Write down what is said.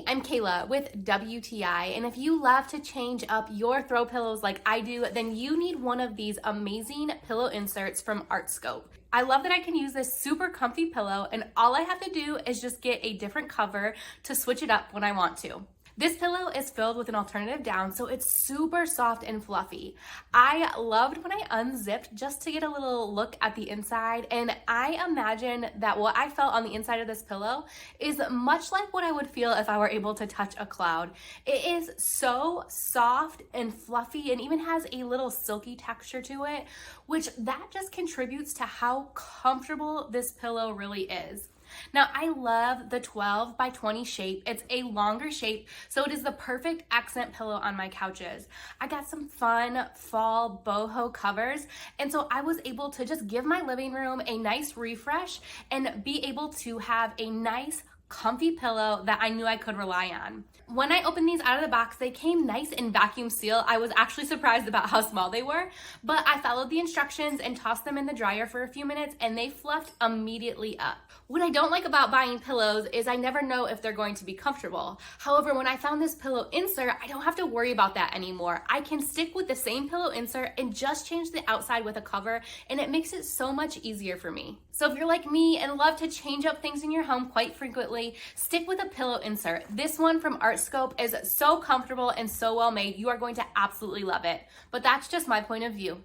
I'm Kayla with WTI, and if you love to change up your throw pillows like I do, then you need one of these amazing pillow inserts from Artscope. I love that I can use this super comfy pillow, and all I have to do is just get a different cover to switch it up when I want to. This pillow is filled with an alternative down, so it's super soft and fluffy. I loved when I unzipped just to get a little look at the inside, and I imagine that what I felt on the inside of this pillow is much like what I would feel if I were able to touch a cloud. It is so soft and fluffy and even has a little silky texture to it, which that just contributes to how comfortable this pillow really is. Now, I love the 12 by 20 shape. It's a longer shape, so it is the perfect accent pillow on my couches. I got some fun fall boho covers, and so I was able to just give my living room a nice refresh and be able to have a nice comfy pillow that I knew I could rely on. When I opened these out of the box, they came nice and vacuum sealed. I was actually surprised about how small they were, but I followed the instructions and tossed them in the dryer for a few minutes, and they fluffed immediately up. What I don't like about buying pillows is I never know if they're going to be comfortable. However, when I found this pillow insert, I don't have to worry about that anymore. I can stick with the same pillow insert and just change the outside with a cover, and it makes it so much easier for me. So if you're like me and love to change up things in your home quite frequently, stick with a pillow insert. This one from Artscope is so comfortable and so well made. You are going to absolutely love it. But that's just my point of view.